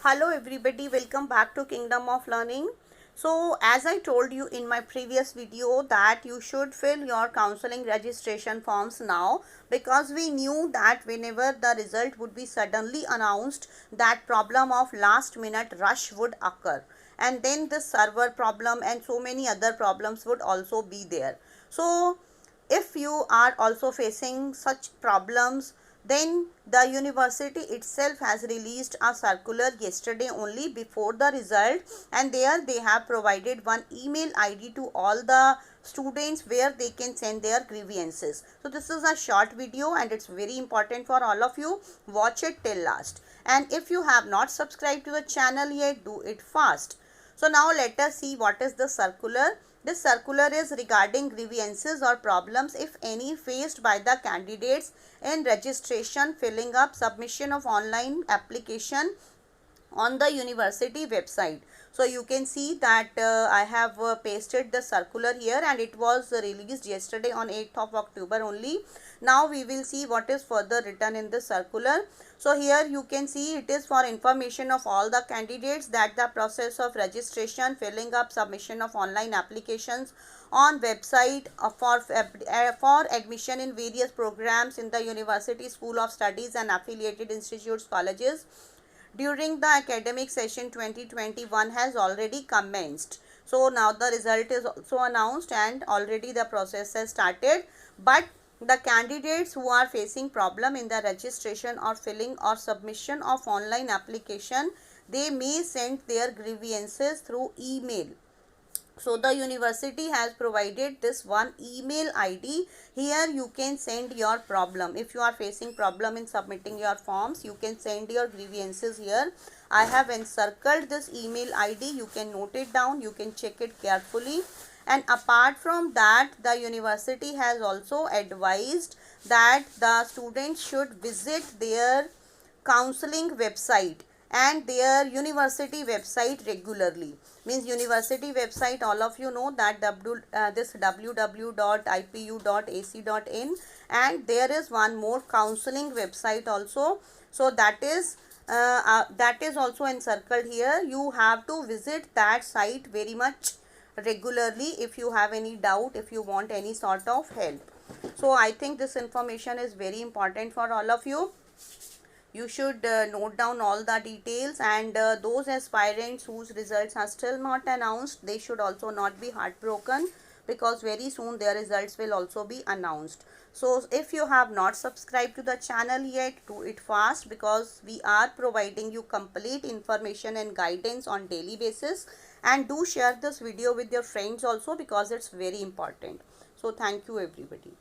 Hello everybody, welcome back to Kingdom of Learning. So as I told you in my previous video that you should fill your counseling registration forms now, because we knew that whenever the result would be suddenly announced, that problem of last minute rush would occur, and then this server problem and so many other problems would also be there. So if you are also facing such problems, then the university itself has released a circular yesterday only before the result, and there they have provided one email ID to all the students where they can send their grievances. So this is a short video and it's very important for all of you. Watch it till last. And if you have not subscribed to the channel yet, do it fast. So now let us see what is the circular. This circular is regarding grievances or problems, if any, faced by the candidates in registration, filling up, submission of online application on the university website. So you can see that I have pasted the circular here, and it was released yesterday on 8th of October only. Now we will see what is further written in the circular. So here you can see it is for information of all the candidates that the process of registration, filling up, submission of online applications on website for admission in various programs in the university, school of studies and affiliated institutes, colleges during the academic session 2021 has already commenced. So now the result is also announced and already the process has started, but the candidates who are facing problem in the registration or filling or submission of online application, they may send their grievances through email. So the university has provided this one email ID. Here you can send your problem. If you are facing problem in submitting your forms, you can send your grievances here. I have encircled this email ID. You can note it down. You can check it carefully. And apart from that, the university has also advised that the students should visit their counseling website and their university website regularly. Means university website, all of you know that this www.ipu.ac.in, and there is one more counseling website also. So that is also encircled here. You have to visit that site very much regularly if you have any doubt, if you want any sort of help. So I think this information is very important for all of you. You should note down all the details, and those aspirants whose results are still not announced, they should also not be heartbroken, because very soon their results will also be announced. So if you have not subscribed to the channel yet, do it fast, because we are providing you complete information and guidance on daily basis. And do share this video with your friends also, because it's very important. So thank you everybody.